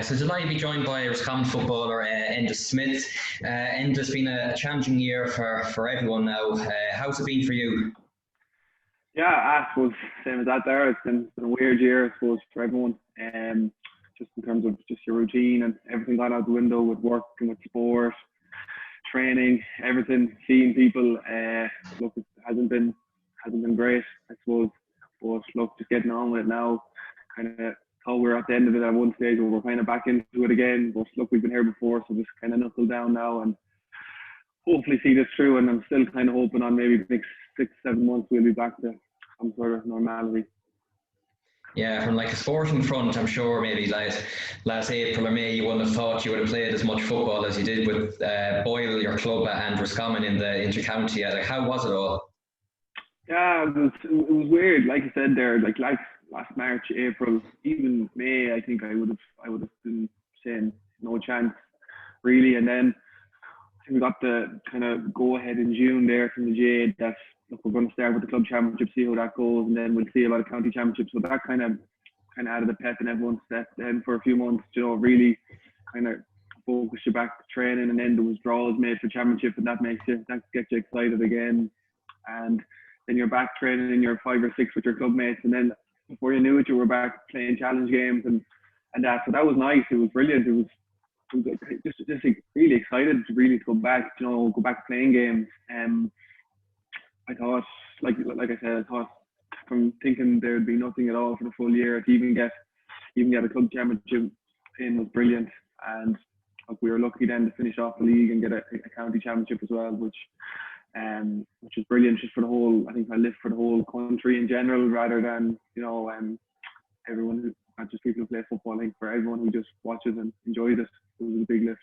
So tonight you'll be joined by Roscommon footballer Enda Smith. Enda's been a challenging year for everyone now. How's it been for you? Yeah, I suppose same as that there. It's been a weird year, I suppose, for everyone. Just in terms of just your routine and everything gone out the window with work and with sport, training, everything, seeing people. Look, it hasn't been great, I suppose. But look, just getting on with it now. Kind of thought we were at the end of it at one stage where we're kind of back into it again. But look, we've been here before, so just kind of knuckle down now and hopefully see this through. And I'm still kind of hoping on maybe the next 6, 7 months we'll be back to some sort of normality. Yeah, from like a sporting front, I'm sure maybe like last April or May, you wouldn't have thought you would have played as much football as you did with Boyle, your club, and Roscommon in the inter-county. Like, how was it all? Yeah, it was weird. Like I said there, like last March, April, even May, I think I would have been saying no chance really. And then we got the kind of go ahead in June there from the Jade that look, we're going to start with the club championship, see how that goes, and then we'll see about a county championship. So that kind of added a pep in everyone's step. Then for a few months, really kind of focus you back to training, and then there was draws made for championship, and that gets you excited again. And then you're back training in your 5 or 6 with your club mates, and then before you knew it, you were back playing challenge games and that. So that was nice. It was brilliant. It was just really excited to really go back, go back playing games. I thought, like I said, I thought from thinking there'd be nothing at all for the full year to even get a club championship in was brilliant. And look, we were lucky then to finish off the league and get a county championship as well, which is brilliant just for the whole. I think I live for the whole country in general, rather than everyone who, not just people who play football. I think for everyone who just watches and enjoys it, it was a big lift.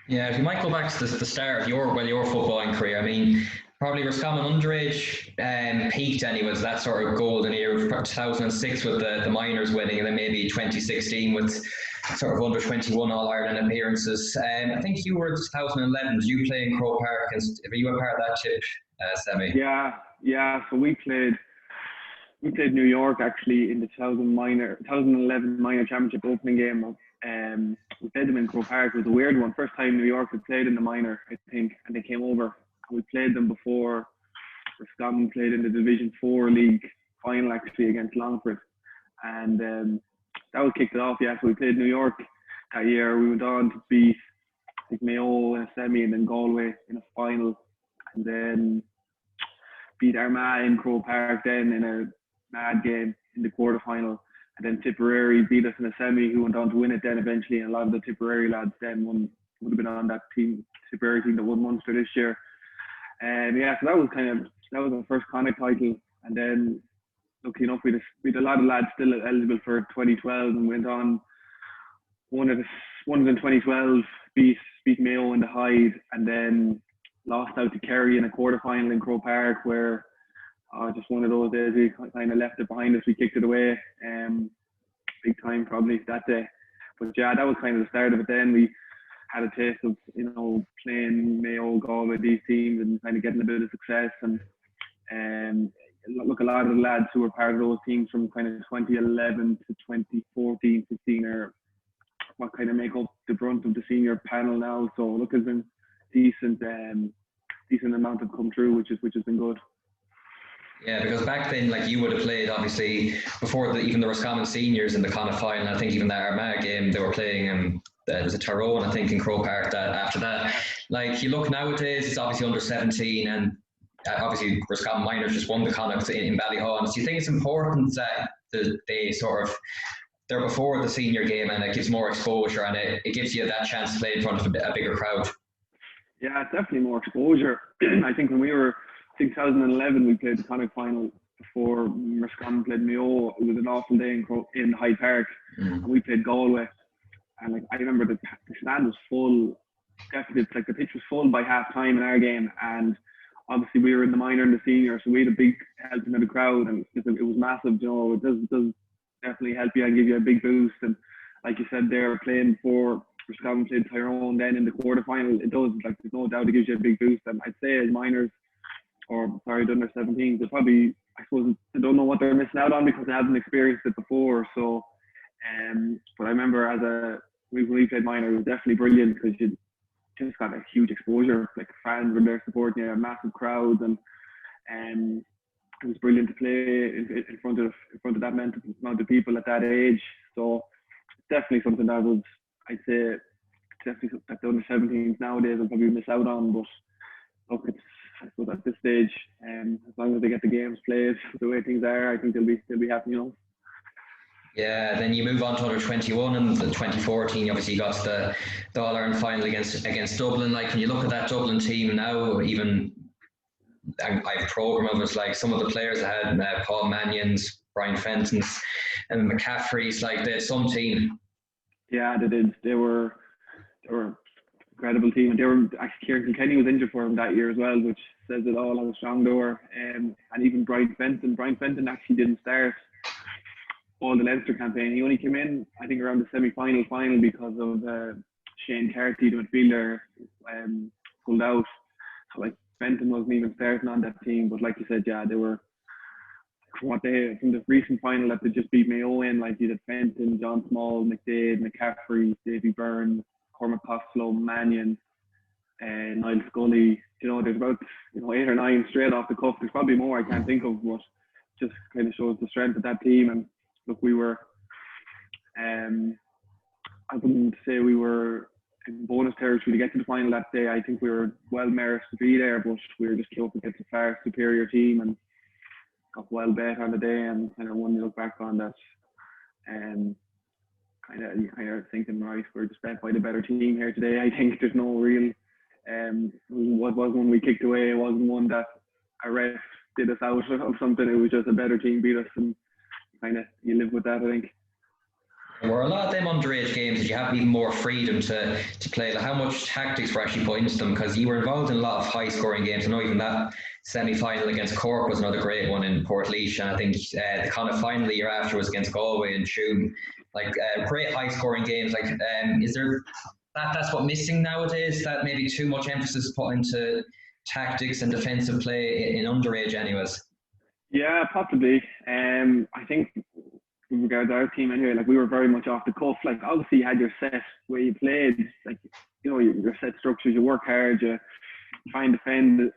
Yeah, if you might go back to the start of your footballing career, I mean, probably Roscommon underage peaked anyways, that sort of golden era of 2006 with the minors winning, and then maybe 2016 with sort of under 21 All-Ireland appearances. I think you were 2011. Did you play in Croke Park? Were you a part of that chip, Semi? Yeah. So we played New York actually in the 2011 minor championship opening game. We played them in Croke Park. It was a weird one. First time New York had played in the minor, I think, and they came over. We played them before Roscommon played in the Division 4 league final actually against Longford, and that was kicked it off. Yeah, so we played New York that year. We went on to beat Mayo in a semi, and then Galway in a final, and then beat Armagh in Croke Park then in a mad game in the quarterfinal. And then Tipperary beat us in a semi, who went on to win it then eventually. And a lot of the Tipperary lads then would have been on that Tipperary team that won Munster this year. And yeah, so that was our first Connacht title. And then, lucky enough, we had a lot of lads still eligible for 2012 and went on. One of them in 2012 beat Mayo in the Hyde, and then lost out to Kerry in a quarterfinal in Croke Park, where just one of those days we kind of left it behind us. We kicked it away, big time probably that day. But yeah, that was kind of the start of it. Then we had a taste of playing Mayo, Galway, these teams, and kind of getting a bit of success. And look, a lot of the lads who were part of those teams from kind of 2011 to 2014, 15 are what kind of make up the brunt of the senior panel now. So look, has been decent amount have come through, which has been good. Yeah, because back then, like, you would have played obviously before even the Roscommon Seniors in the Connacht final. I think even that Armagh game they were playing, there was a Tyrone, I think, in Croke Park. That after that, like, you look nowadays, it's obviously under 17, and obviously Roscommon minors just won the Connacht in Ballyhawn. Do you think it's important that they're before the senior game, and it gives more exposure, and it gives you that chance to play in front of a bigger crowd? Yeah, it's definitely more exposure. I think when we were 2011, we played the Connacht final before Roscommon played Mayo. It was an awful day in Hyde Park, and we played Galway. And like, I remember the stand was full. Definitely, it's like the pitch was full by half time in our game, and obviously we were in the minor and the senior, so we had a big help in the crowd, and it was massive. It does definitely help you and give you a big boost. And like you said, they're playing for Roscommon played Tyrone then in the quarterfinal. It does, like, there's no doubt it gives you a big boost. And I'd say as minors, the under 17s, they probably, I suppose, they don't know what they're missing out on because they haven't experienced it before. So, but remember when we played minor, it was definitely brilliant because you just got a huge exposure. Like fans were there supporting you, massive crowds, and it was brilliant to play in front of that amount of people at that age. So it's definitely something that was, I'd say, definitely that the under 17s nowadays will probably miss out on. But look, I suppose at this stage, as long as they get the games played the way things are, I think they'll be happy, Yeah, then you move on to under 21 and the 2014. Obviously, you got to the All Ireland final against Dublin. Like when you look at that Dublin team now, even I've program of it. Like some of the players I had, Paul Mannion's, Brian Fenton's, and McCaffrey's. Like they had some team. Yeah, they did. They were an incredible team, and they were actually Kieran Kilkenny was injured for him that year as well, which says it all how strong they were. And even Brian Fenton actually didn't start all the Leinster campaign. He only came in, I think, around the semi-final final because of Shane Carty, the midfielder, pulled out. So like Fenton wasn't even starting on that team. But like you said, yeah, they were from the recent final that they just beat Mayo in. Like you had Fenton, John Small, McDade, McCaffrey, Davy Byrne, Cormac Costello, Mannion, Niall Scully. There's about 8 or 9 straight off the cuff. There's probably more I can't think of, but just kind of shows the strength of that team. And look, we were, I wouldn't say we were in bonus territory to get to the final that day. I think we were well merited to be there, but we were just close against a far superior team and got well bet on the day. And kind of when you look back on that, you kind of thinking, right, we're just bet by the better team here today. I think there's no real, what was one we kicked away. It wasn't one that a ref did us out of something. It was just a better team beat us, and kind of you live with that, I think. Were a lot of them underage games that you have even more freedom to play? Like how much tactics were actually put into them? Because you were involved in a lot of high-scoring games. I know even that semi-final against Cork was another great one in Portlaoise, and I think the kind of final the year after was against Galway in June. Like great high-scoring games. Like is there that's what missing nowadays? That maybe too much emphasis put into tactics and defensive play in underage, anyways. Yeah, possibly. I think with regards to our team anyway, like we were very much off the cuff. Like obviously you had your set where you played, like your set structures, you work hard, you try and defend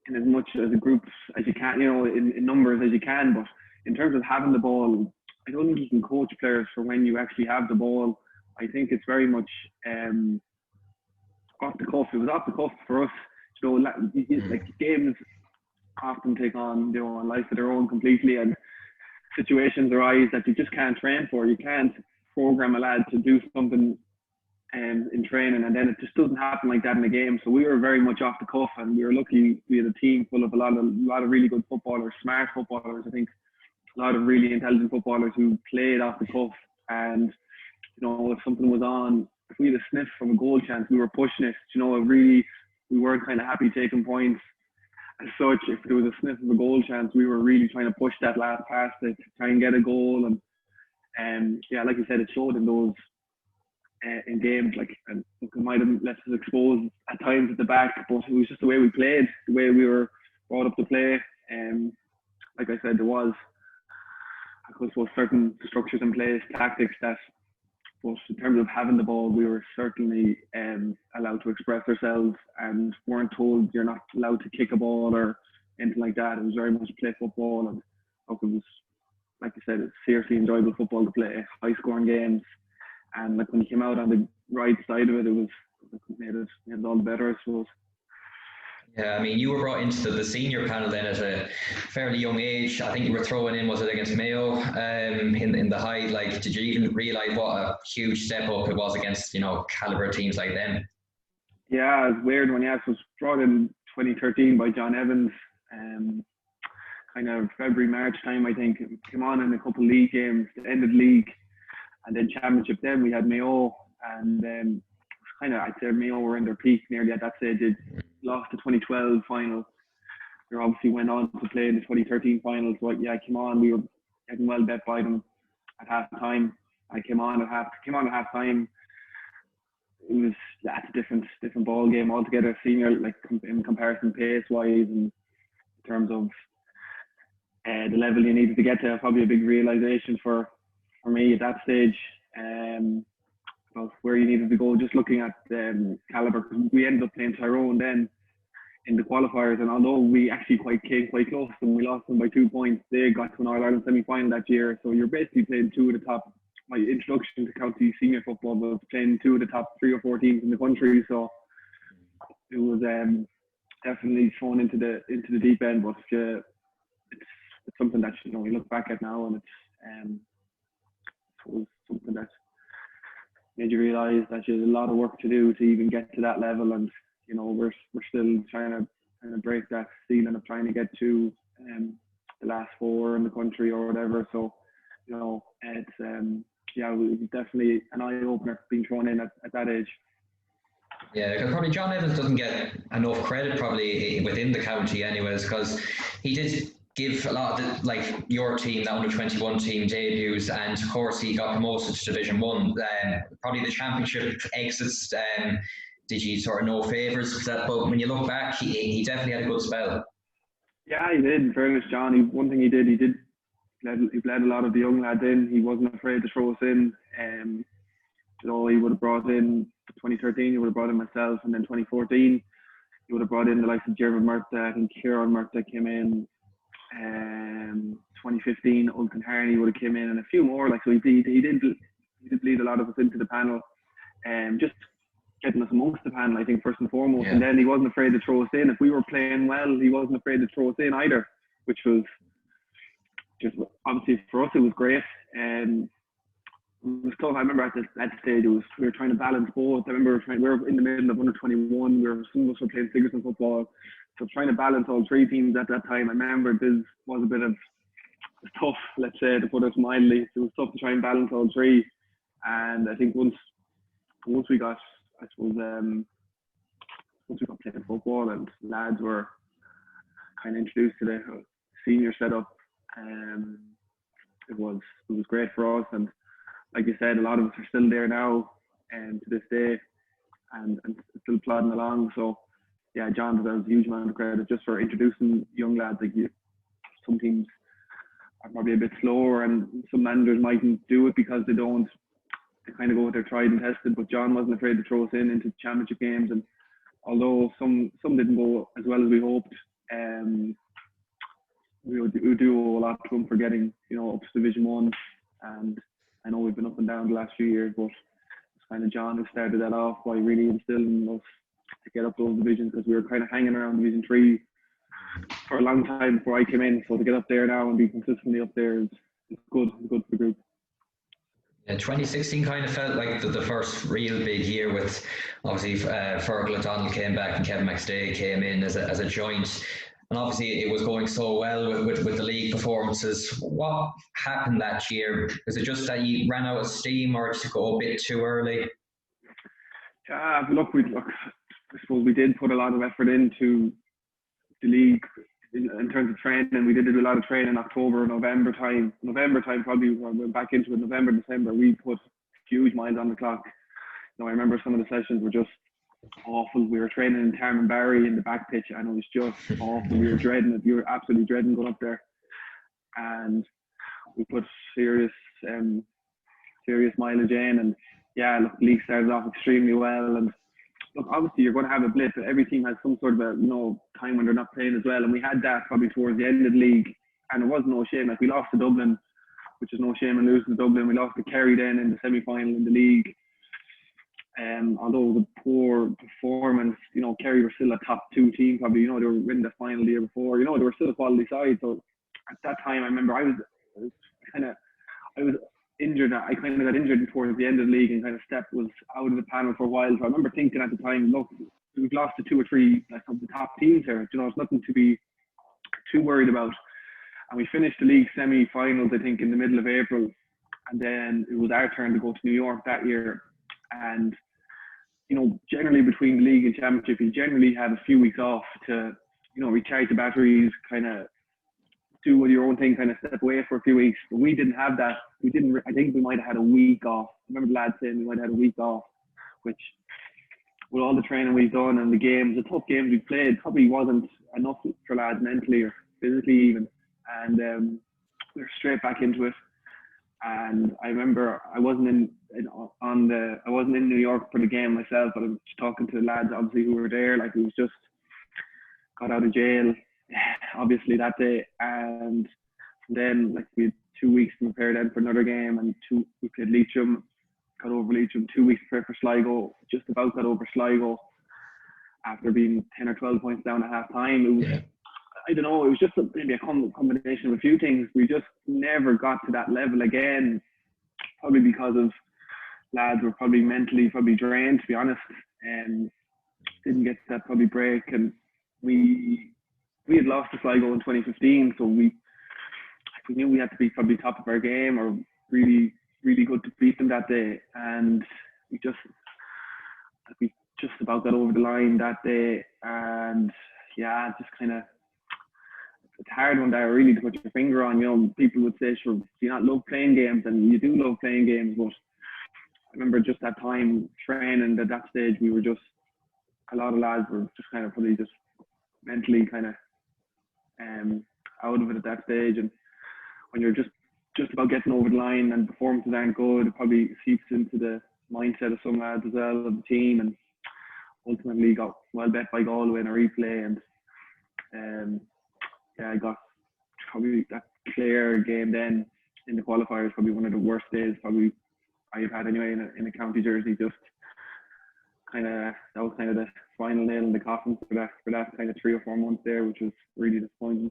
in as much as a group as you can, in numbers as you can. But in terms of having the ball, I don't think you can coach players for when you actually have the ball. I think it's very much off the cuff. It was off the cuff for us. Like games often take on a life of their own completely, and situations arise that you just can't train for. You can't program a lad to do something in training, and then it just doesn't happen like that in the game. So we were very much off the cuff, and we were lucky. We had a team full of a lot of really good footballers, smart footballers. I think a lot of really intelligent footballers who played off the cuff. And if something was on, if we had a sniff from a goal chance, we were pushing it. We weren't kind of happy taking points. As such, if there was a sniff of a goal chance, we were really trying to push that last pass to try and get a goal. And yeah, like you said, it showed in those in games. Like, and it might have left us exposed at times at the back, but it was just the way we played, the way we were brought up to play. Like I said, there was, I suppose, certain structures in place, tactics that. But in terms of having the ball, we were certainly allowed to express ourselves and weren't told you're not allowed to kick a ball or anything like that. It was very much play football, and it was, like you said, it's seriously enjoyable football to play, high-scoring games. And like when you came out on the right side of it, it made it all the better, I suppose. Yeah, I mean, you were brought into the senior panel then at a fairly young age. I think you were throwing in, was it against Mayo in the Hyde? Like, did you even realise what a huge step up it was against, calibre teams like them? Yeah, it was weird when I was brought in 2013 by John Evans, kind of February, March time, I think. Came on in a couple of league games, the end of the league, and then championship. Then we had Mayo, and then I'd say Mayo were in their peak nearly at that stage. They lost the 2012 final. They obviously went on to play in the 2013 final. So yeah, I came on. We were getting well bet by them at half time. I came on at half time. It was a different ball game altogether. Senior, like in comparison pace wise, and in terms of the level you needed to get to, probably a big realization for me at that stage. about where you needed to go. Just looking at calibre, because we ended up playing Tyrone then in the qualifiers, and although we actually came quite close to them, we lost them by 2 points. They got to an All-Ireland semi-final that year, so you're basically playing two of the top. My introduction to county senior football was playing two of the top 3 or 4 teams in the country, so it was definitely thrown into the deep end. But it's something that we look back at now, and it was something that made you realise that you had a lot of work to do to even get to that level, and we're still trying to break that ceiling of trying to get to the last 4 in the country or whatever. So it's it was definitely an eye opener being thrown in at that age. Yeah, because probably John Evans doesn't get enough credit probably within the county anyways, because he did give a lot of your team, that under-21 team, debuts, and of course he got promoted to Division 1. Probably the championship exits, did you sort of no favours for that? But when you look back, he definitely had a good spell. Yeah, he did. In fairness, John, one thing he bled a lot of the young lads in. He wasn't afraid to throw us in. He would have brought in 2013, he would have brought in myself, and then 2014 he would have brought in the likes of Jeremy Murtha. I think Kieran Murtha came in. 2015, Ultan Harney would have came in, and a few more. So he did bleed a lot of us into the panel, just getting us amongst the panel, I think, first and foremost. Yeah. And then he wasn't afraid to throw us in. If we were playing well, he wasn't afraid to throw us in either, which was just, obviously for us it was great. It was tough. I remember at that stage we were trying to balance both. I remember we were in the middle of under 21. Some of us were playing Sigerson football, so trying to balance all 3 teams at that time. I remember this was a bit of tough, let's say, to put it mildly. It was tough to try and balance all 3. And I think once we got, I suppose, once we got playing football and lads were kind of introduced to the senior setup, it was great for us. And like you said, a lot of us are still there now, and to this day, and still plodding along. So yeah, John deserves a huge amount of credit just for introducing young lads. Some teams are probably a bit slower, and some managers mightn't do it because they kind of go with their tried and tested. But John wasn't afraid to throw us into championship games, and although some didn't go as well as we hoped, we do owe a lot to him for getting up to Division 1. And I know we've been up and down the last few years, but it's kind of John who started that off by really instilling us to get up those divisions, because we were kind of hanging around Division 3 for a long time before I came in. So to get up there now and be consistently up there is good for the group. Yeah, 2016 kind of felt like the first real big year, with obviously Fergal O'Donnell came back and Kevin McStay came in as a joint. And obviously it was going so well with the league performances. What happened that year? Was it just that you ran out of steam, or did you go a bit too early? Look, I suppose we did put a lot of effort into the league in terms of training. We did do a lot of training in October, November time. November time probably we went back into it. November, December, we put huge miles on the clock. I remember some of the sessions were just awful. We were training in Tarmanbarry in the back pitch, and it was just awful. We were dreading it. We were absolutely dreading going up there. And we put serious mileage in, and yeah, look, the league started off extremely well. And look, obviously you're going to have a blip. Every team has some sort of a time when they're not playing as well, and we had that probably towards the end of the league. And it was no shame. Like, we lost to Dublin, which is no shame in losing to Dublin. We lost to Kerry then in the semi-final in the league. Although the poor performance, Kerry were still a top 2 team probably. They were in the final the year before. They were still a quality side. So at that time, I remember I was injured. I kind of got injured towards the end of the league and kind of was out of the panel for a while. So I remember thinking at the time, look, we've lost to 2 or 3 of the top teams here. It's nothing to be too worried about. And we finished the league semi-finals, I think, in the middle of April. And then it was our turn to go to New York that year. And generally between the league and championship, you generally have a few weeks off to, recharge the batteries, kind of do your own thing, kind of step away for a few weeks. But we didn't have that. I think we might have had a week off. I remember the lads saying we might have had a week off, which with all the training we've done and the tough games we played, probably wasn't enough for lads mentally or physically even. And we were straight back into it. And I remember I wasn't in I wasn't in New York for the game myself, but I was talking to the lads obviously who were there. Like, it was just got out of jail obviously that day, and then like we had 2 weeks to prepare then for another game, and we played Leitrim, got over Leitrim. 2 weeks to prepare for Sligo, just about got over Sligo after being 10 or 12 points down at half time. It was, I don't know, it was just maybe a combination of a few things. We just never got to that level again, probably because of lads were probably mentally drained, to be honest, and didn't get that probably break. And we had lost to Sligo in 2015, so we knew we had to be probably top of our game, or really, really good to beat them that day. And we just about got over the line that day. And yeah, just kind of, it's a hard one there really to put your finger on. You know, people would say, sure, do you not love playing games? And you do love playing games, but I remember just that time training at that stage, we were just, a lot of lads were just kind of probably just mentally kind of out of it at that stage. And when you're just about getting over the line and performances aren't good, it probably seeps into the mindset of some lads as well, of the team, and ultimately got well bet by Galway in a replay. And I got probably that Clare game then in the qualifiers, probably one of the worst days probably I've had anyway in a county jersey. Just kind of, that was kind of the final nail in the coffin for that kind of 3 or 4 months there, which was really disappointing.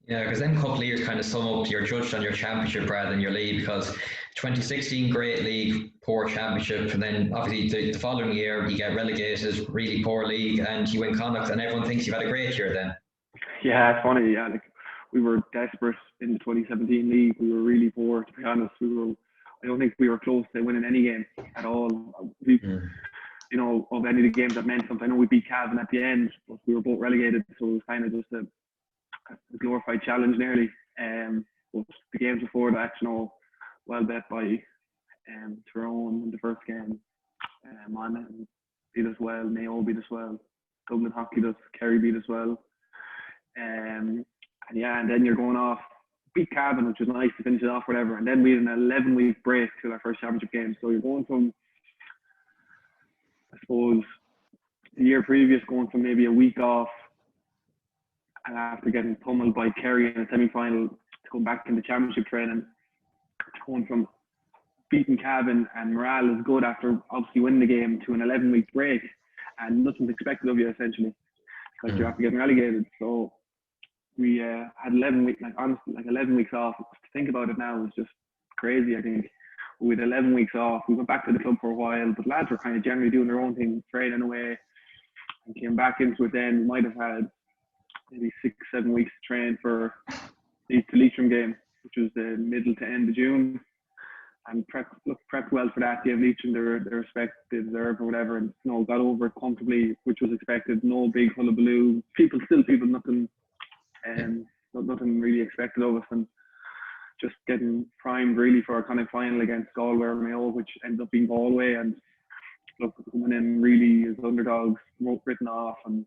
Yeah, because then a couple of years kind of sum up, you're judged on your championship rather than your league, because 2016 great league, poor championship, and then obviously the following year you get relegated, really poor league, and you win Connacht, and everyone thinks you've had a great year then. Yeah, it's funny. Yeah, like, we were desperate in the 2017 league. We were really poor, to be honest. I don't think we were close to winning any game at all. You know, of any of the games that meant something. I know we beat Cavan at the end, but we were both relegated, so it was kind of just a glorified challenge nearly. But the games before that, you know, well bet by Tyrone in the first game. Monaghan beat us well, Mayo beat us well, Dublin Hockey beat us, Kerry beat us well. And then you're going off, beat Cavan, which was nice to finish it off, whatever. And then we had an 11-week break till our first championship game. So you're going from, I suppose, the year previous, going from maybe a week off, and after getting pummeled by Kerry in a semi-final, to go back in the championship training, going from beating Cavan and morale is good after obviously winning the game, to an 11-week break, and nothing's expected of you essentially, because you're after getting relegated. So we had 11 weeks, like honestly, like 11 weeks off. To think about it now is just crazy. I think we had 11 weeks off. We went back to the club for a while, but lads were kind of generally doing their own thing, training away, and came back into it then. We might have had maybe 6-7 weeks to train for the Leitrim game, which was the middle to end of June, and prepped well for that. Gave Leitrim the respect they deserve or whatever, and you know, got over it comfortably, which was expected. No big hullabaloo. People nothing really expected of us, and just getting primed really for a kind of final against Galway or Mayo, which ended up being Galway. And look, coming in really as underdogs, written off, and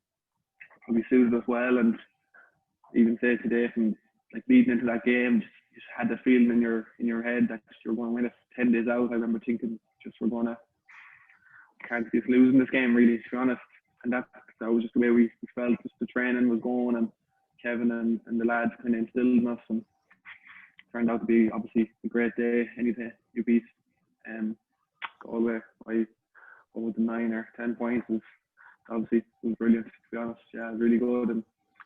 probably suited us well. And even say today, from like leading into that game, just had the feeling in your head that you're going to win it 10 days out. I remember thinking, can't see us losing this game really, to be honest. And that was just the way we felt. Just the training was going, and Kevin and the lads kind of instilled in us, and turned out to be obviously a great day. Any day you beat Galway by 9 or 10 points was brilliant, to be honest. Yeah, really good, and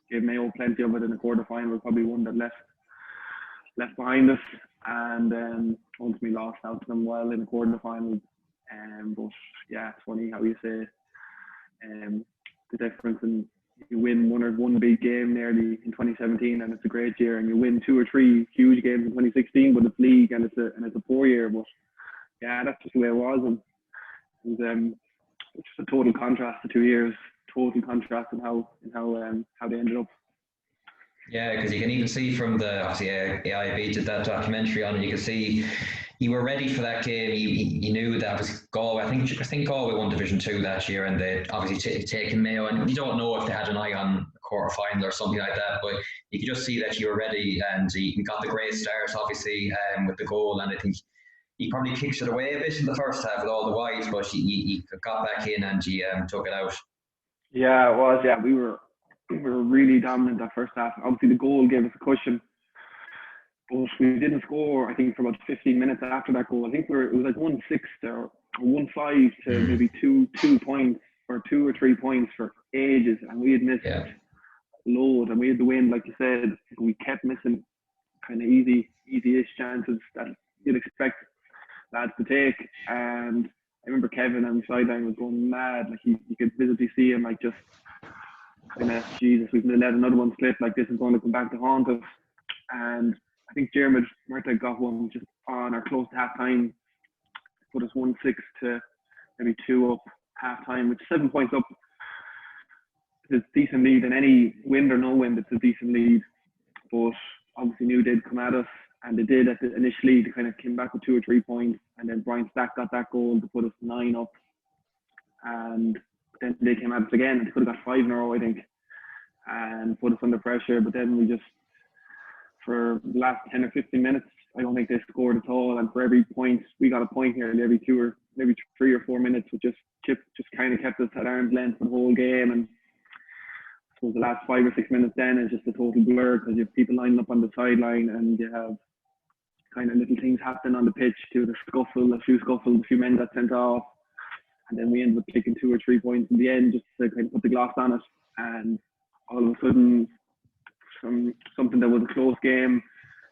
gave Mayo plenty of it in the quarter final. Probably one that left behind us, and ultimately lost out to them well in the quarter final. But yeah, it's funny how you say the difference in, you win one big game nearly in 2017 and it's a great year, and you win 2 or 3 huge games in 2016, but it's league and it's a poor year. But yeah, that's just the way it was, and it's just a total contrast, the 2 years, total contrast in how they ended up. Yeah, because you can even see from the, obviously AIB did that documentary on it, you can see you were ready for that game. You knew that was Galway. I think Galway won Division 2 that year, and they obviously taken Mayo, and you don't know if they had an eye on a quarter final or something like that, but you could just see that you were ready, and you got the great start obviously with the goal, and I think you probably kicked it away a bit in the first half with all the wides, but you got back in and you took it out. Yeah, it was. Yeah, we were really dominant that first half. Obviously, the goal gave us a cushion, but we didn't score. I think for about 15 minutes after that goal. I think it was like 1-6 or 1-5 to maybe two points or 2 or 3 points for ages, and we had missed loads, and we had the win, like you said. We kept missing kind of easy-ish chances that you'd expect lads to take. And I remember Kevin on the sideline was going mad. Like you could visibly see him, like just kind of, Jesus, we've let another one slip. Like this is going to come back to haunt us. And I think Jeremy Murtagh got one just on or close to half time, put us 1-6 to maybe 2 up half time, which 7 points up. It's a decent lead, and any wind or no wind, it's a decent lead. But obviously, New did come at us, and they did initially. They kind of came back with 2 or 3 points, and then Brian Stack got that goal to put us 9 up. And then they came at us again, and they could have got 5 in a row, I think, and put us under pressure. But then we just, for the last 10 or 15 minutes, I don't think they scored at all. And for every point, we got a point here every 2 or maybe 3 or 4 minutes, which just kind of kept us at arm's length for the whole game. And so the last 5 or 6 minutes then is just a total blur, because you have people lining up on the sideline, and you have kind of little things happening on the pitch, to the scuffles, a few men got sent off, and then we ended up taking 2 or 3 points in the end just to kind of put the gloss on it. And all of a sudden, from something that was a close game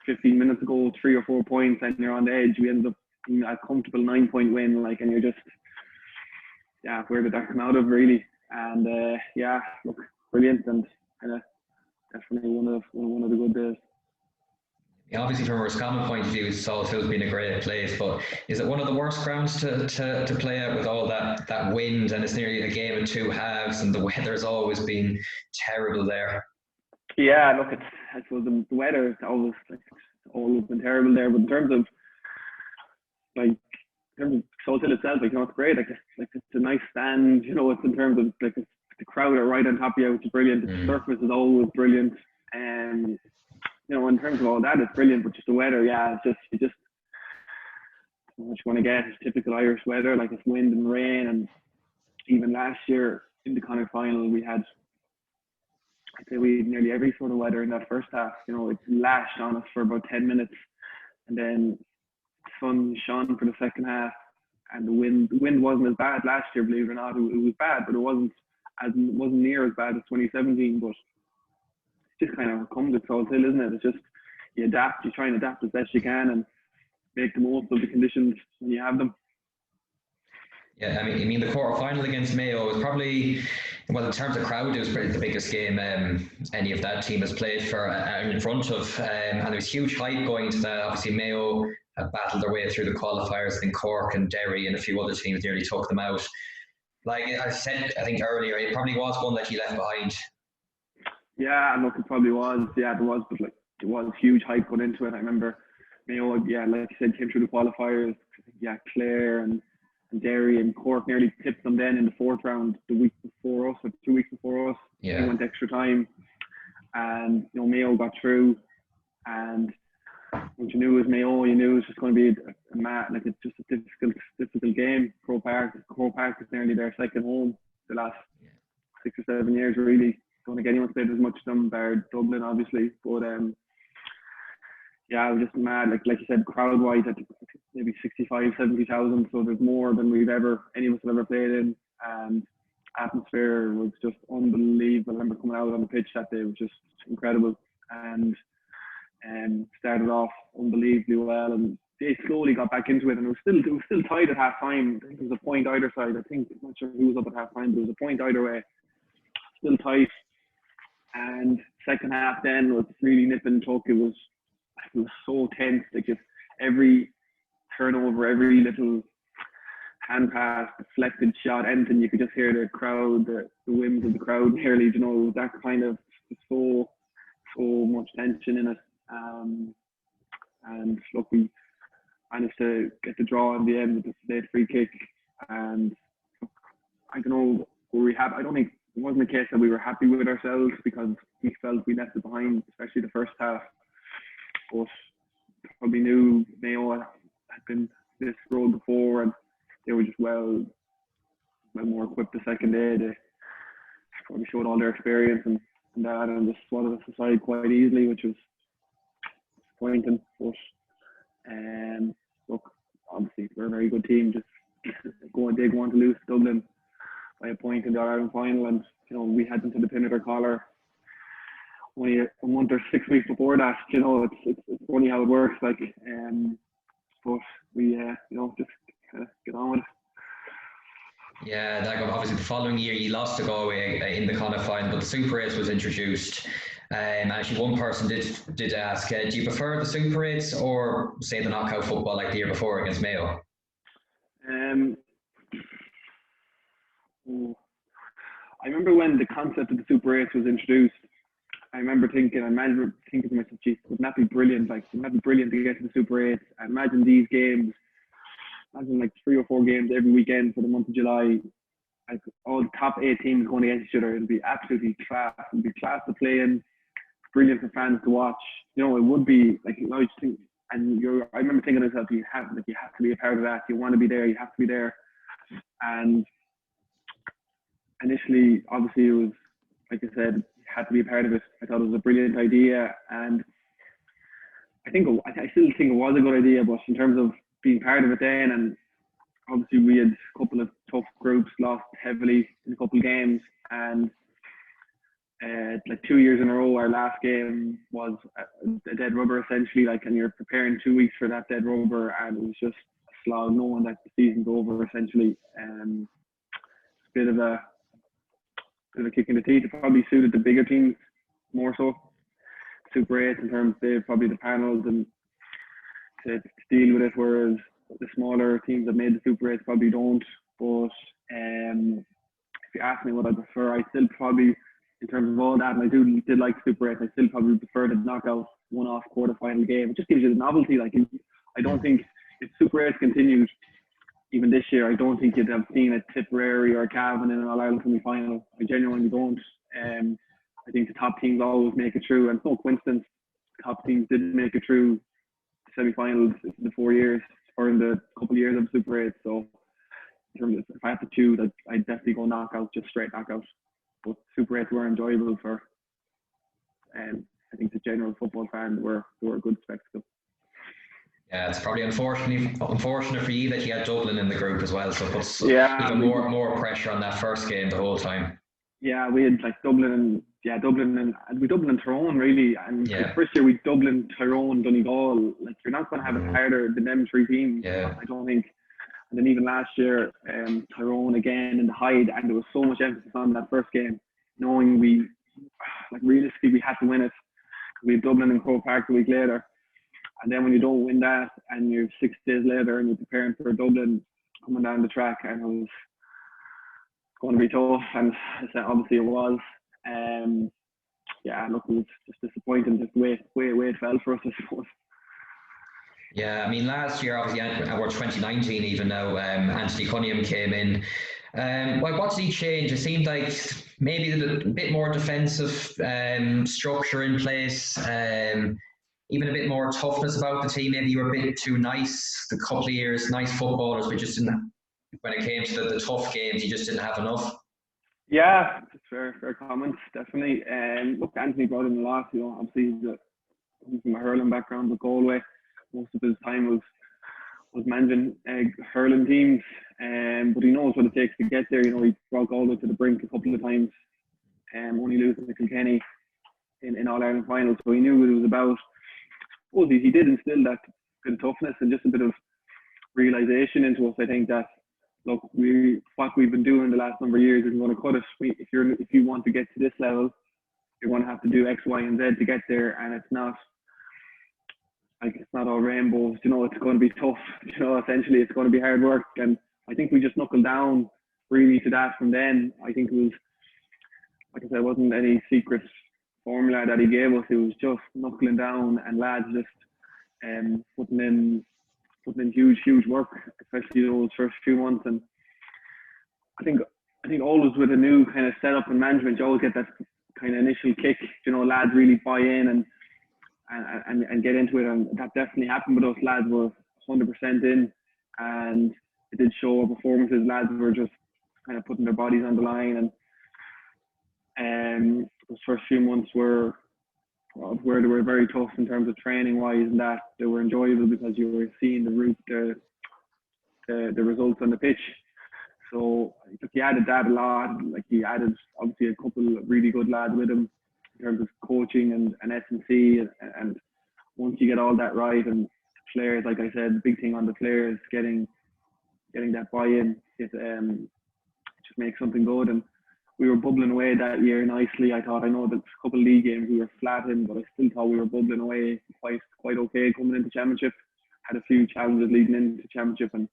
15 minutes ago, 3 or 4 points, and you're on the edge. We ended up in a comfortable 9-point win, like, and you're just, where did that come out of, really? And look, brilliant, and kind of definitely one of the good days. Yeah, obviously from a Roscommon point of view, Salthill's been a great place, but is it one of the worst grounds to play at with all that wind, and it's nearly a game of 2 halves, and the weather's always been terrible there? Yeah, look, I suppose the weather is always been terrible there, but in terms of Salthill itself, like, it's great. Like it's a nice stand, it's in terms of like the crowd are right on top of you, which is brilliant. The surface is always brilliant, and in terms of all that, it's brilliant. But just the weather, it's just what you want to get is typical Irish weather, like it's wind and rain. And even last year in the Connacht final, I'd say we had nearly every sort of weather in that first half. It lashed on us for about 10 minutes, and then the sun shone for the second half, and the wind wasn't as bad last year, believe it or not. It was bad, but it wasn't near as bad as 2017. But it just kind of comes with Salthill, isn't it? It's just, you adapt, you try and adapt as best you can and make the most of the conditions when you have them. Yeah, I mean the quarter-final against Mayo was probably, well, in terms of crowd, it was probably the biggest game any of that team has played for in front of, and there was huge hype going into that. Obviously, Mayo have battled their way through the qualifiers, and Cork and Derry and a few other teams nearly took them out. Like I said, I think earlier, it probably was one that you left behind. Yeah, look, it probably was. Yeah, there was, but there was huge hype going into it. I remember Mayo, like you said, came through the qualifiers. Clare and Derry and Cork nearly tipped them then in the 4th round the week before us, or 2 weeks before us. Yeah. They went extra time, and Mayo got through. And what you knew was Mayo, you knew it was just going to be it's just a difficult game. Croke Park is nearly their second home the last 6 or 7 years, really. Don't think anyone's played as much as them, bar Dublin, obviously. But it was just mad. Like you said, crowd-wise, I think maybe 65, 70,000. So there's more than any of us have ever played in. And atmosphere was just unbelievable. I remember coming out on the pitch that day, it was just incredible. And started off unbelievably well, and they slowly got back into it. And it was still tied at half time. I think there was a point either side. I'm not sure who was up at half time, but there was a point either way. Still tight. And second half then was really nip and tuck. It was so tense. Like just every turnover, every little hand pass, deflected shot, anything, you could just hear the crowd, the whims of the crowd nearly, that kind of so much tension in it. And look, we managed to get the draw in the end with the late free kick. And I don't know, I don't think it wasn't a case that we were happy with ourselves, because we felt we left it behind, especially the first half. But probably knew Mayo had been this road before, and they were just well more equipped the second day. They probably showed all their experience and just swallowed us aside quite easily, which was disappointing. But look, obviously we're a very good team. Just they go on to lose to Dublin by a point in the All-Ireland final, and we had them to the pin of their collar only a month or 6 weeks before that. It's funny how it works. But we just kind of get on with it. Yeah, obviously the following year you lost to Galway in the Connacht final, but the Super 8 was introduced. Actually, one person did ask, do you prefer the Super 8s or say the knockout football like the year before against Mayo? I remember when the concept of the Super 8s was introduced. I remember thinking to myself, geez, wouldn't that be brilliant? Like, wouldn't that be brilliant to get to the Super 8s? I imagine these games, like 3 or 4 games every weekend for the month of July. Like all the top 8 teams going against each other. It'd be absolutely class. It'd be class to play in. Brilliant for fans to watch. It would be like I just think, I remember thinking to myself, you have to be a part of that. You want to be there. You have to be there. And initially, obviously, it was like I said, you had to be a part of it. I thought it was a brilliant idea, and I still think it was a good idea. But in terms of being part of it then, and obviously we had a couple of tough groups, lost heavily in a couple of games, and like 2 years in a row, our last game was a dead rubber essentially. And you're preparing 2 weeks for that dead rubber, and it was just a slog knowing that the season's over essentially. It's a bit of a kick in the teeth. It probably suited the bigger teams more so. Super 8s in terms of probably the panels and to deal with it, whereas the smaller teams that made the Super 8s probably don't. But if you ask me what I prefer, I still probably, in terms of all that, and I did like Super 8, I still probably prefer the knockout one-off quarter-final game. It just gives you the novelty. I don't think if Super 8 continued even this year, I don't think you'd have seen a Tipperary or a Cavan in an All-Ireland semi-final. I genuinely don't. I think the top teams always make it through, and it's no coincidence top teams didn't make it through semi-finals in the 4 years or in the couple of years of Super 8. So in terms of if I had to choose, I'd definitely go knockout, just straight knockout. But Super 8s were enjoyable for, I think the general football fan were a good spectacle. Yeah, it's probably unfortunate for you that you had Dublin in the group as well, so it puts even more pressure on that first game the whole time. Yeah, we had like Dublin and Tyrone really, and the first year we Dublin, Tyrone, Donegal. Like you're not going to have it harder than them 3 teams. Yeah. I don't think. And then even last year, Tyrone again in the Hyde, and there was so much emphasis on that first game, knowing realistically we had to win it. We had Dublin and Croke Park a week later. And then when you don't win that, and you're 6 days later, and you're preparing for Dublin coming down the track, and it was going to be tough, and obviously it was. Look, it was just disappointing, just the way it fell for us, I suppose. Yeah, I mean, last year, obviously, or 2019 even now, Anthony Cunningham came in. What did he change? It seemed like maybe a bit more defensive structure in place. Even a bit more toughness about the team. Maybe you were a bit too nice the couple of years, nice footballers, but just didn't, when it came to the tough games, you just didn't have enough. Yeah, it's fair comments, definitely. Look, Anthony brought in a lot. Obviously he's from a hurling background with Galway. Most of his time was managing hurling teams, but he knows what it takes to get there. He brought Galway to the brink a couple of times, only losing to Kilkenny in All-Ireland finals, so he knew what it was about. Well, he did instill that bit of toughness and just a bit of realisation into us. I think that, look, what we've been doing the last number of years isn't going to cut it. If you want to get to this level, you're going to have to do X, Y, and Z to get there, and it's not all rainbows. It's going to be tough. Essentially, it's going to be hard work, and I think we just knuckled down really to that from then. I think it was, like I said, it wasn't any secret formula that he gave us. It was just knuckling down and lads just putting in huge work, especially those first few months. And I think always with a new kind of setup and management, you always get that kind of initial kick. Lads really buy in and get into it, and that definitely happened with us. Lads were 100% in, and it did show our performances. Lads were just kind of putting their bodies on the line, and those first few months were where they were very tough in terms of training wise, and that they were enjoyable because you were seeing the results on the pitch. So he added that a lot. Like, he added obviously a couple of really good lads with him in terms of coaching and S&C, and once you get all that right, and players, like I said, big thing on the players getting that buy-in, it just makes something good. And we were bubbling away that year nicely. I know that a couple of league games we were flat in, but I still thought we were bubbling away quite okay coming into championship. Had a few challenges leading into championship and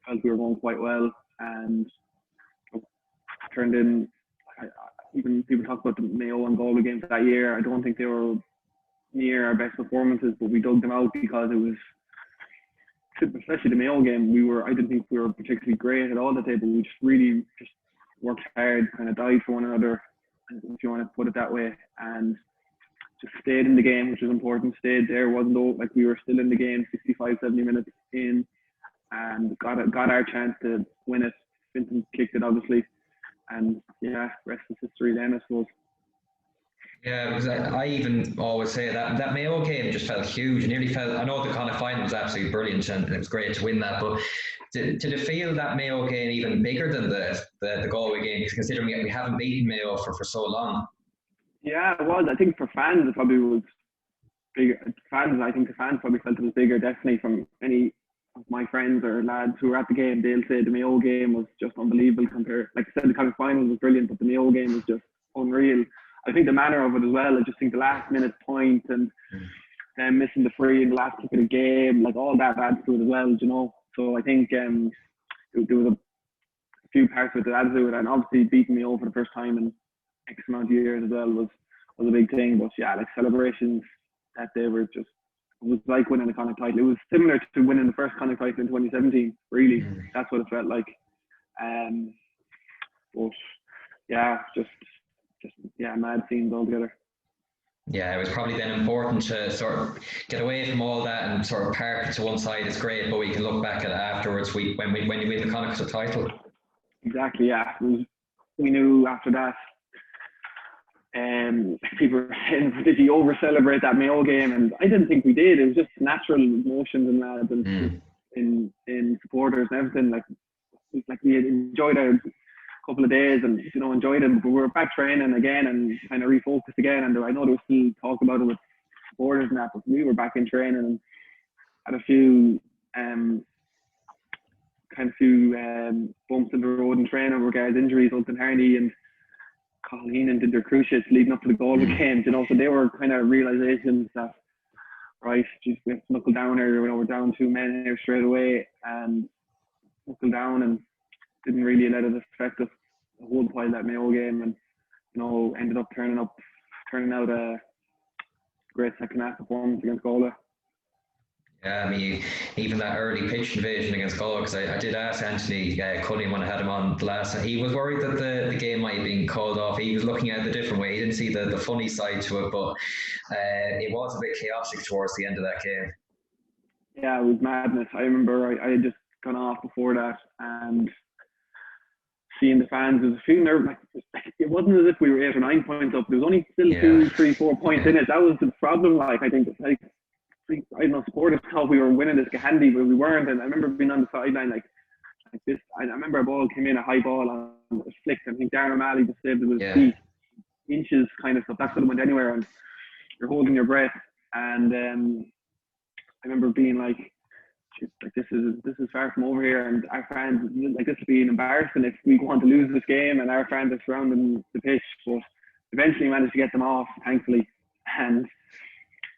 felt we were going quite well, and turned in. Even people talk about the Mayo and Galway games that year. I don't think they were near our best performances, but we dug them out because it was, especially the Mayo game, I didn't think we were particularly great at all that day, but we just really just worked hard, kind of died for one another, if you want to put it that way, and just stayed in the game, which was important. Stayed there, wasn't like we were still in the game 65, 70 minutes in, and got our chance to win it. Vincent kicked it, obviously, and yeah, rest is history then, I suppose. Yeah, because I even always say that Mayo game just felt huge. It nearly felt, I know the kind of final was absolutely brilliant and it was great to win that, but did it feel that Mayo game even bigger than the Galway game, considering we haven't beaten Mayo for so long? Yeah, it was. I think for fans, it probably was bigger. I think the fans probably felt it was bigger, definitely, from any of my friends or lads who were at the game. They'll say the Mayo game was just unbelievable compared. Like I said, the kind of final was brilliant, but the Mayo game was just unreal. I think the manner of it as well. I just think the last minute point and them missing the free in the last kick of the game, like all that adds to it as well, you know. So I think there was a few parts of it that added to it, and obviously beating Mayo for the first time in X amount of years as well was a big thing. But yeah, like celebrations that day were just, it was like winning a Connacht title. It was similar to winning the first Connacht title in 2017. Really, that's what it felt like. But yeah, just mad scenes altogether. Yeah, it was probably then important to sort of get away from all that and sort of park it to one side. It's great, but we can look back at it afterwards. When you win the Connacht title. Exactly. Yeah, we knew after that. People were saying, did you over celebrate that Mayo game? And I didn't think we did. It was just natural emotions in lads and in supporters and everything. Like we had enjoyed our couple of days and enjoyed it, but we were back training again and kind of refocused again. And I know there was still talk about it with supporters and that, but we were back in training and had a few bumps in the road in training regards injuries. Ulton Harney and Colleen and did their cruciates leading up to the Galway games, so they were kind of realizations that, right, just we have to knuckle down here. We're down 2 men here straight away, and knuckle down, and didn't really let it affect us the whole while that Mayo game, and ended up turning out a great second half performance against Galway. Yeah, I mean, even that early pitch invasion against Galway, because I did ask Anthony Cunningham when I had him on the last, and he was worried that the game might have been called off. He was looking at it a different way. He didn't see the funny side to it, but it was a bit chaotic towards the end of that game. Yeah, it was madness. I remember I had just gone off before that, and seeing the fans, there was a few nerves. It wasn't as if we were 8 or 9 points up. There was only still 2, 3, 4 points in it. That was the problem. I think I don't know, supporters thought we were winning this handy, but we weren't. And I remember being on the sideline like this. I remember a ball came in, a high ball, and it was flicked. I think Darren O'Malley just saved it with feet, inches kind of stuff. That could have went anywhere, and you're holding your breath. And I remember being like this is far from over here, and our fans, like, this would be embarrassing if we go on to lose this game, and our fans are surrounding the pitch. But eventually managed to get them off, thankfully, and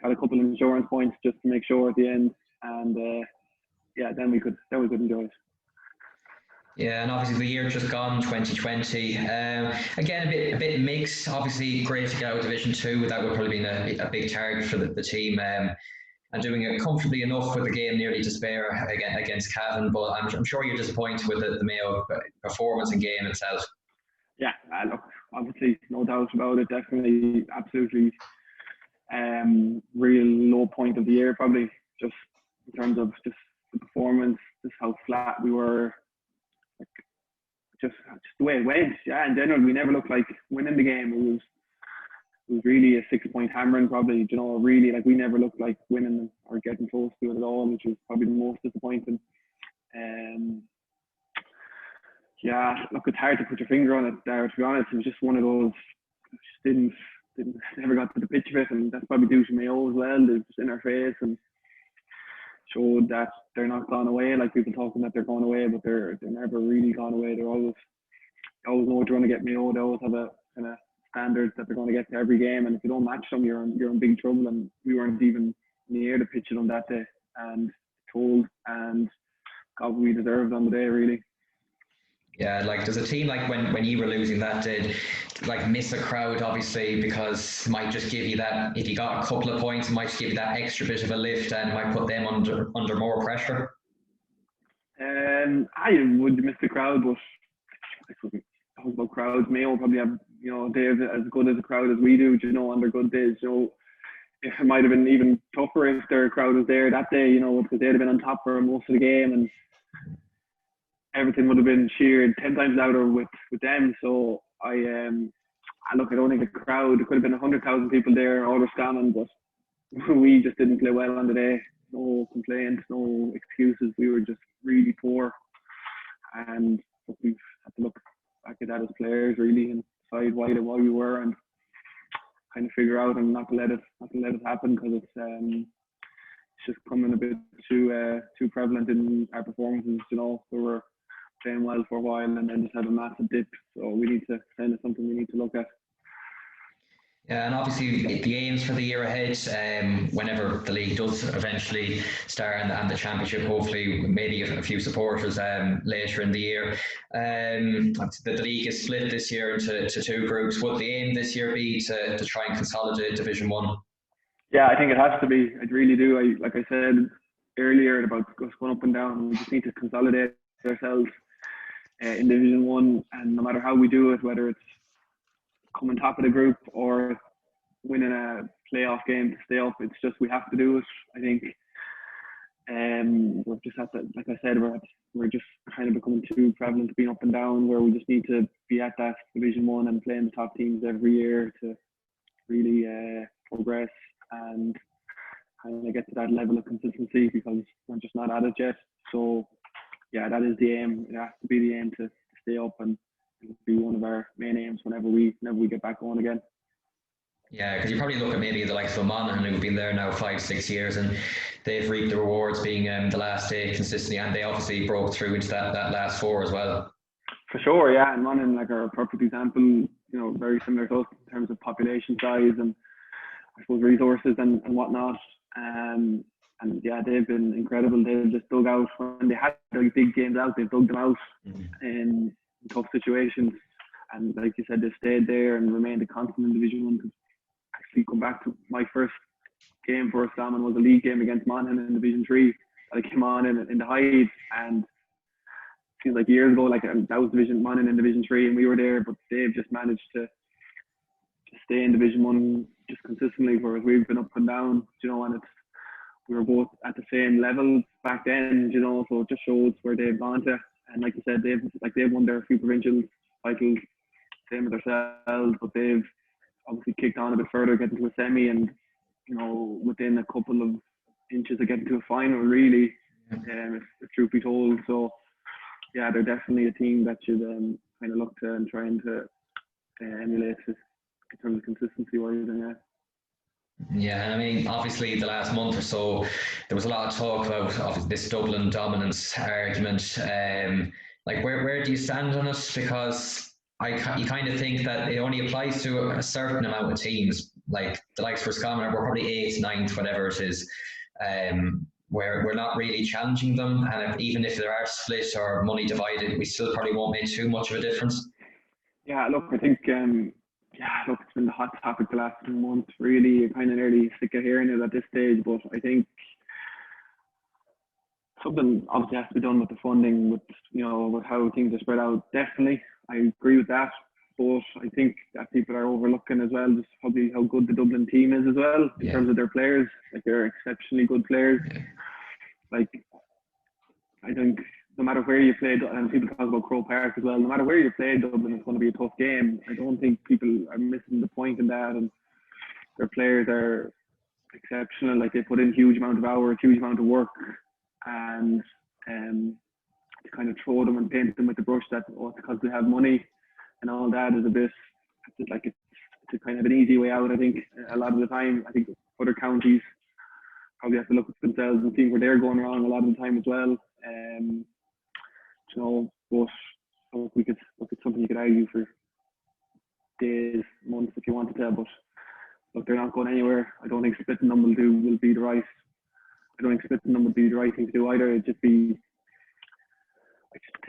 got a couple of insurance points just to make sure at the end, and then we could enjoy it. Yeah, and obviously the year just gone, 2020. Again, a bit mixed. Obviously, great to get out of Division 2. That would probably be a big target for the team. And doing it comfortably enough with the game nearly to spare against Cavan. But I'm sure you're disappointed with the Mayo performance and game itself. Yeah, look, obviously, no doubt about it. Definitely, absolutely. Real low point of the year, probably, just in terms of just the performance, just how flat we were. Like, just the way it went. Yeah, in general, we never looked like winning the game. It was really a 6-point hammering, probably. You know, really, like, we never looked like winning or getting close to it at all, which was probably the most disappointing. Yeah, look, it's hard to put your finger on it there. To be honest, it was just one of those. Just didn't never got to the pitch of it, and that's probably due to Mayo as well. They're just in our face and showed that they're not gone away. Like, people talking that they're going away, but they're never really gone away. They're always know they're going to get Mayo. They always have a kind of standards that they're going to get to every game, and if you don't match them, you're in big trouble. And we weren't even near the pitch of them that day, and told, and got what we deserved on the day, really. Yeah, like, does a team, like, when you were losing that, did like miss a crowd, obviously, because it might just give you that, if you got a couple of points, it might just give you that extra bit of a lift and might put them under more pressure? I would miss the crowd, but talk about crowds, Mayo probably have, you know, they have as good as a crowd as we do, you know, on their good days. You know, it might have been even tougher if their crowd was there that day, you know, because they'd have been on top for most of the game, and everything would have been cheered 10 times louder with them. So I don't think the crowd, it could have been 100,000 people there, all Roscommon, but we just didn't play well on the day. No complaints, no excuses. We were just really poor, and we've had to look back at that as players, really, and decide why we were, and kind of figure out and not to let it happen, because it's just coming a bit too prevalent in our performances. You know, we were playing well for a while and then just had a massive dip. So we need to kind of something we need to look at. Yeah, and obviously the aims for the year ahead, whenever the league does eventually start and the championship, hopefully maybe a few supporters later in the year. The league is split this year into two groups. Would the aim this year be to try and consolidate Division 1? Yeah, I think it has to be. I really do. Like I said earlier about us going up and down, we just need to consolidate ourselves in Division 1, and no matter how we do it, whether it's coming top of the group or winning a playoff game to stay up, it's just we have to do it. I think we've just had to, like I said, we're just kind of becoming too prevalent to being up and down, where we just need to be at that Division 1 and playing the top teams every year to really progress and kind of get to that level of consistency, because we're just not at it yet. So yeah, that is the aim. It has to be the aim to stay up, and it'll be one of our main aims whenever we get back going again. Yeah, because you probably look at maybe the likes of Monaghan, who've been there now 5-6 years, and they've reaped the rewards being the last day consistently, and they obviously broke through into that last four as well. For sure, yeah, and Monaghan, like, are a perfect example. You know, very similar to us in terms of population size and I suppose resources and whatnot. And yeah, they've been incredible. They've just dug out when they had like big games out. They've dug them out in tough situations, and like you said, they've stayed there and remained a constant in Division 1. Because actually, come back to my first game for Roscommon was a league game against Monaghan in Division 3. I came on in the Hyde, and it seems like years ago, like, that was Monaghan in Division 3, and we were there, but they've just managed to stay in Division 1 just consistently, whereas we've been up and down, you know, and we were both at the same level back then, you know, so it just shows where they've gone to. And like you said, they've won their few provincial titles, same as ourselves, but they've obviously kicked on a bit further, getting to a semi, and, you know, within a couple of inches of getting to a final, really, if truth be told. So yeah, they're definitely a team that should kind of look to and trying to emulate this in terms of consistency wise. Yeah, and I mean, obviously the last month or so, there was a lot of talk about this Dublin dominance argument. Like, where do you stand on it? Because you kind of think that it only applies to a certain amount of teams, like the likes of Roscommon, we're probably 8th, 9th, whatever it is, where we're not really challenging them. And even if there are split or money divided, we still probably won't make too much of a difference. Yeah, look, I think it's been the hot topic the last 2 months, really. You're kind of nearly sick of hearing it at this stage, but I think something obviously has to be done with the funding, with, you know, with how things are spread out. Definitely, I agree with that. But I think that people are overlooking as well just probably how good the Dublin team is as well, in terms of their players. Like, they're exceptionally good players. Like, I think no matter where you play, and people talk about Croke Park as well, no matter where you play Dublin, it's going to be a tough game. I don't think people are missing the point in that, and their players are exceptional. Like, they put in huge amount of hours, huge amount of work, and to kind of throw them and paint them with the brush that, oh, it's because they have money and all that is a bit, it's a kind of an easy way out. I think a lot of the time, I think other counties probably have to look at themselves and see where they're going wrong a lot of the time as well. But look, it's something you could argue for days, months if you wanted to, but look, they're not going anywhere. I don't think splitting them will be the right. I don't think splitting them would be the right thing to do either. I just think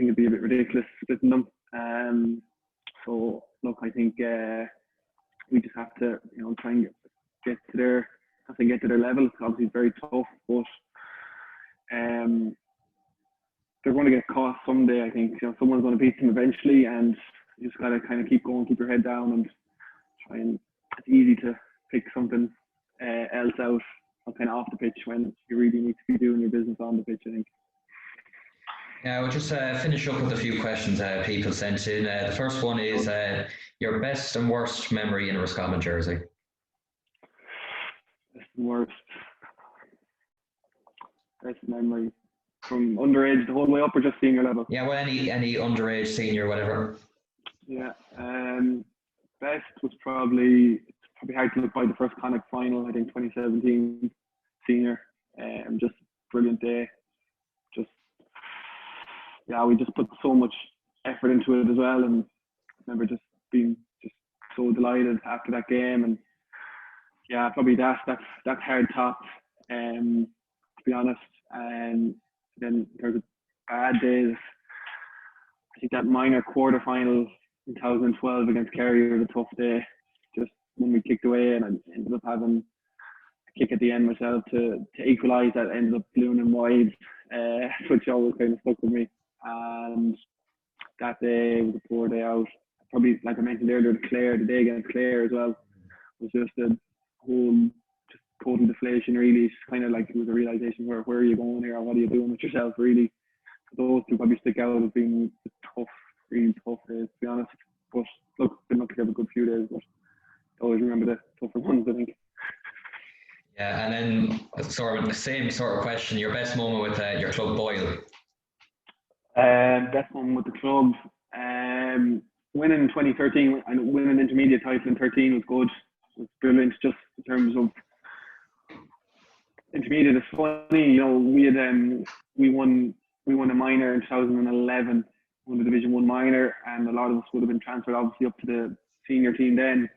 it'd be a bit ridiculous splitting them. So look, I think we just have to, try and get to their level. It's obviously very tough, but they're going to get caught someday. I think someone's going to beat them eventually, and you just got to kind of keep going, keep your head down, and try. And it's easy to pick something else out, kind of off the pitch, when you really need to be doing your business on the pitch, I think. Yeah, we'll just finish up with a few questions people sent in. The first one is your best and worst memory in a Roscommon jersey. Best and worst. Best memory from underage the whole way up, or just senior level? Yeah, well, any underage, senior, whatever. Yeah. Best was probably hard to look by the first Connacht final, I think 2017 senior. Just brilliant day. We just put so much effort into it as well, and I remember just being so delighted after that game. And probably that's hard top, to be honest. And then there's bad days. I think that minor quarter final in 2012 against Kerry was a tough day. Just when we kicked away, and I ended up having a kick at the end myself to equalise. That ended up ballooning wide, which always kind of stuck with me. And that day was a poor day out. Probably, like I mentioned earlier, the day against Clare as well was just a whole total deflation, really. It's kind of like it was a realisation, where are you going here, or what are you doing with yourself, really. Those two probably stick out as being tough, really tough days, to be honest. But look, been lucky to have a good few days, but I always remember the tougher ones, I think. Yeah, and then sort of the same sort of question, your best moment with your club, Boyle. Best moment with the club, winning in 2013 and winning intermediate title in 13 was good. It was brilliant, just in terms of intermediate. It's funny, we won a minor in 2011, won the Division 1 minor, and a lot of us would have been transferred obviously up to the senior team then.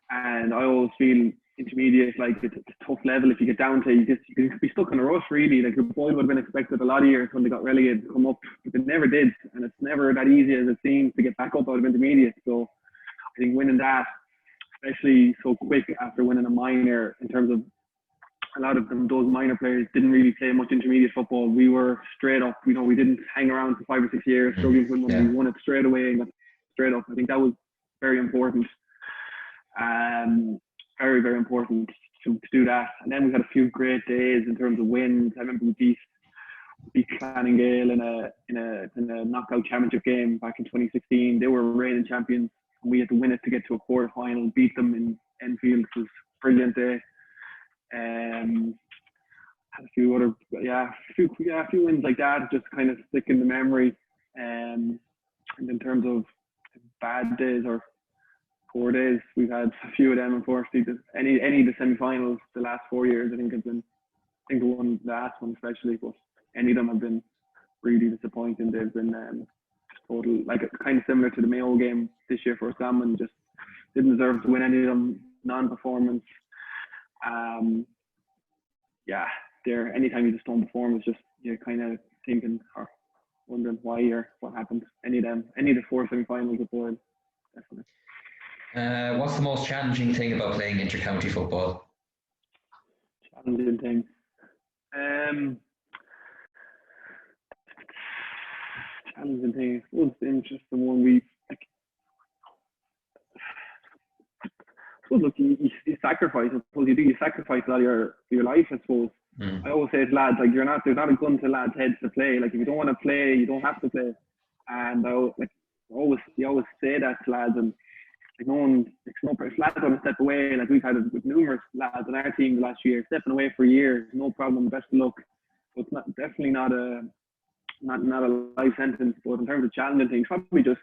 And I always feel intermediate, like it's a tough level. If you get down to, you could be stuck in a rush, really. Like, the boys would have been expected a lot of years when they got relegated to come up, but they never did. And it's never that easy as it seems to get back up out of intermediate. So I think winning that, especially so quick after winning a minor, in terms of a lot of them, those minor players didn't really play much intermediate football. We were straight up. We didn't hang around for 5 or 6 years struggling to win one. We won it straight away and got straight up. I think that was very important. Very, very important to do that. And then we had a few great days in terms of wins. I remember we beat Canningale in a knockout championship game back in 2016. They were reigning champions, and we had to win it to get to a quarter final, beat them in Enfield. It was a brilliant day. Had a few other, a few wins like that just kind of stick in the memory. And in terms of bad days or poor days, we've had a few of them, unfortunately. Any of the semi-finals the last 4 years, I think the last one especially, but any of them have been really disappointing. They've been total, like, kind of similar to the Mayo game this year for Roscommon. Just didn't deserve to win any of them. Non-performance. Anytime you just don't perform, it's just, you're kind of thinking or wondering why or what happened. Any of the 4 semi-finals with Boyle, definitely. What's the most challenging thing about playing inter-county football? Challenging thing. Challenging thing. It was the interesting one. You sacrifice. I suppose you sacrifice a lot of your life, I suppose. I always say to lads, like, there's not a gun to lads' heads to play. Like, if you don't want to play, you don't have to play. And you always say that to lads, and like, no one, like, if lads want to step away, like we've had it with numerous lads on our team the last year, stepping away for years, no problem, best of luck. So it's definitely not a life sentence. But in terms of challenging things, probably just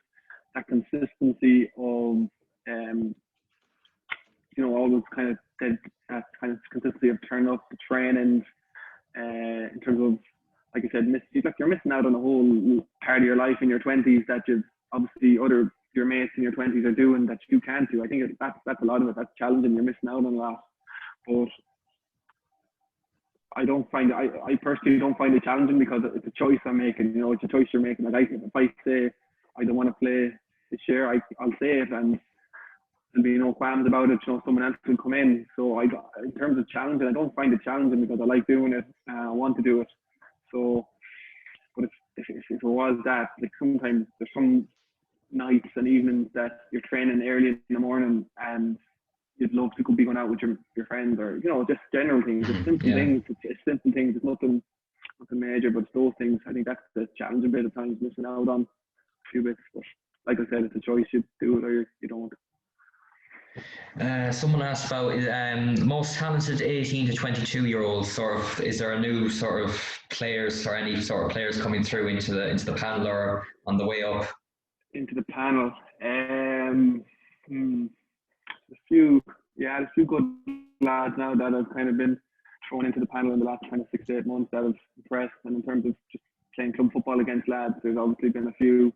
that consistency of always kind of that kind of consistency of turning up the training, in terms of, like I said, you're missing out on a whole part of your life in your 20s that you obviously your mates in your 20s are doing that you can't do. I think that's a lot of it. That's challenging. You're missing out on a lot. But I personally don't find it challenging because it's a choice I'm making. It's a choice you're making. Like, if I say I don't want to play this year, I'll say it, and there'll be no qualms about it. Someone else will come in. So in terms of challenging, I don't find it challenging because I like doing it and I want to do it. So, but if it was that, like, sometimes there's some nights and evenings that you're training early in the morning and you'd love to be going out with your friends, or just general things. It's simple things. It's simple things. It's nothing major, but it's those things. I think that's the challenging bit of times, missing out on a few bits. But like I said, it's a choice. You do it or you don't. Someone asked about most talented 18 to 22-year-olds. Sort of, is there a new sort of players or any sort of players coming through into the panel or on the way up? Into the panel, a few good lads now that have kind of been thrown into the panel in the last kind of 6 to 8 months that have impressed. And in terms of just playing club football against lads, there's obviously been a few.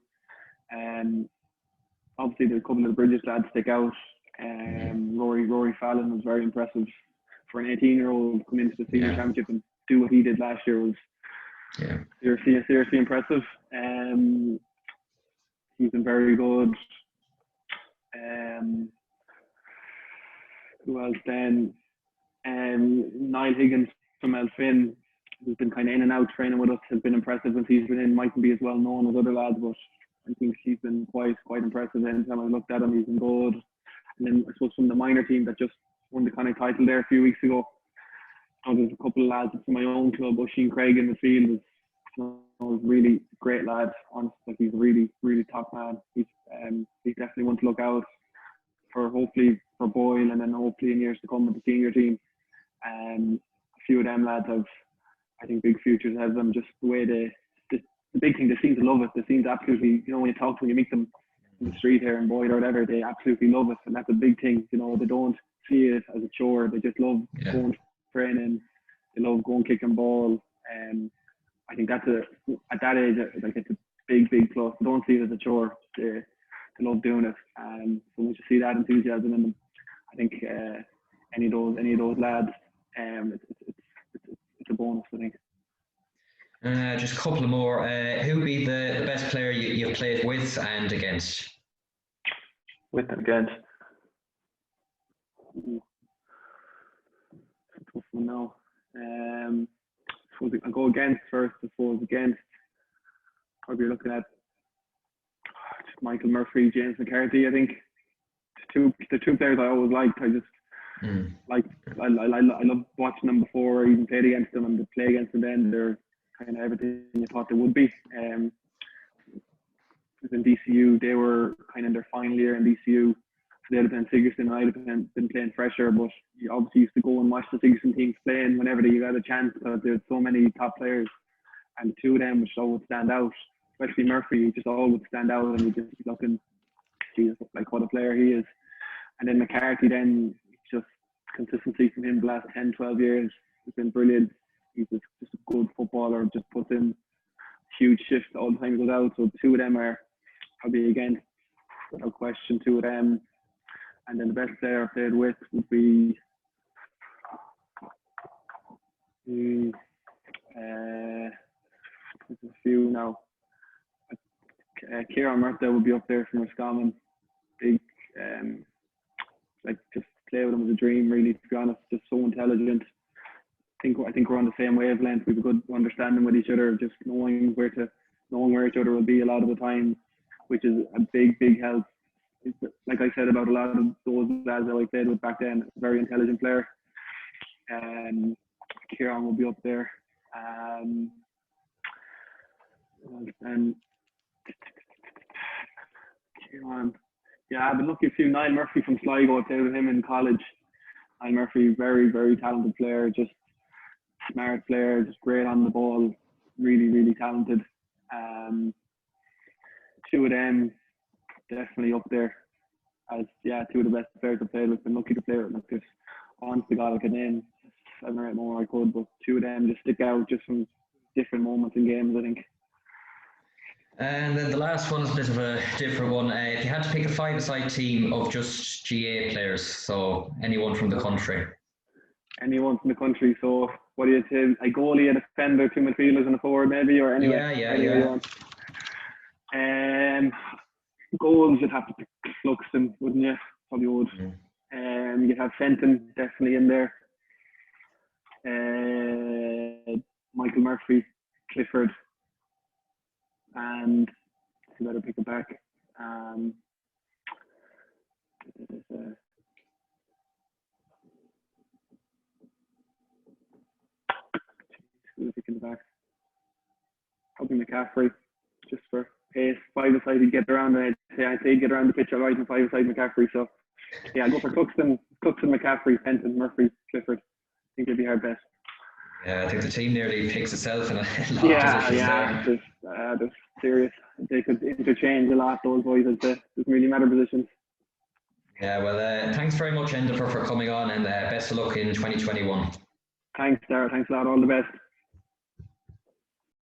Obviously there's a couple of the British lads stick out. Rory Fallon was very impressive for an 18-year-old coming into the senior championship and do what he did last year was seriously impressive. He's been very good. Who else then? Niall Higgins from Elphin, who's been kind of in and out training with us, has been impressive since he's been in. Mightn't be as well known as other lads, but I think he's been quite impressive. Anytime I looked at him, he's been good. And then I suppose from the minor team that just won the kind of title there a few weeks ago, there's a couple of lads from my own club. Oisin Craig in the field is really great lad. Honestly, like, he's a really top man. He's definitely one to look out for, hopefully for Boyle, and then hopefully in years to come with the senior team. A few of them lads have, I think, big futures ahead of them. Just the way the big thing, they seem to love it. They seem to absolutely, when you meet them in the street here in Boyle or whatever, they absolutely love it, and that's a big thing. They don't see it as a chore. They just love going training. They love going kicking ball. I think that's at that age, like, it's a big plus. They don't see it as a chore. They love doing it, and so once you see that enthusiasm in them, I think any of those lads, it's a bonus, I think. Just a couple of more. Who would be the best player you've played with and against? With and against. It's a tough one now. I'll go against first. I suppose against, probably looking at Michael Murphy, James McCarthy. I think the two players I always liked. I just I love watching them before I even played against them, and to play against them then they're kind of everything you thought they would be. In DCU, they were kind of in their final year in DCU. So they'd have been Sigerson, I'd have been playing fresher, but you obviously used to go and watch the Sigerson teams playing whenever you got a chance because there's so many top players, and the two of them would always stand out. Especially Murphy, he just always stand out, and you just looking, Jesus, like, what a player he is. And then McCarthy, then just consistency from him the last 10, 12 years has been brilliant. He's just a good footballer, just puts in huge shifts all the time he goes out. So the two of them are probably, again, without question, two of them. And then the best player I played with would be there's a few now. Kieran Murtha would be up there from Roscommon. Big, just play with him was a dream, really, to be honest. Just so intelligent. I think we're on the same wavelength. We have a good understanding with each other, just knowing where each other will be a lot of the time, which is a big help. Like I said about a lot of those lads that I played with back then, a very intelligent player. Kieran will be up there. And Kieran, yeah, I've been lucky to see Niall Murphy from Sligo. I played with him in college. Niall Murphy, very, very talented player, just smart player, just great on the ball, really, really talented. Two of them definitely up there as two of the best players I've played with. Been lucky to play with. Like, just honest to God, I could name 7 or 8 more I could, but two of them just stick out just from different moments in games, I think. And then the last one is a bit of a different one. If you had to pick a five-a-side team of just GA players, so anyone from the country. Anyone from the country. So what do you say? A goalie, a defender, 2 midfielders, and a forward, maybe, or anyway. Yeah. Goals, you'd have to pick Fluxton, wouldn't you? Probably would. You'd have Fenton definitely in there. Michael Murphy, Clifford, and you better pick it back. Who's picking the back? Probably McCaffrey, just for pace. Five-a-side, he'd get around. I'd say he'd get around the pitch all right, and five-a-side McCaffrey. So yeah, I'll go for Cluxton, McCaffrey, Fenton, Murphy, Clifford. I think it'd be our best. Yeah, I think the team nearly picks itself in a lot of positions there. They're serious. They could interchange a lot, those boys. Doesn't really matter positions. Yeah, well, thanks very much, Enda, for coming on, and best of luck in 2021. Thanks, Dara. Thanks a lot. All the best.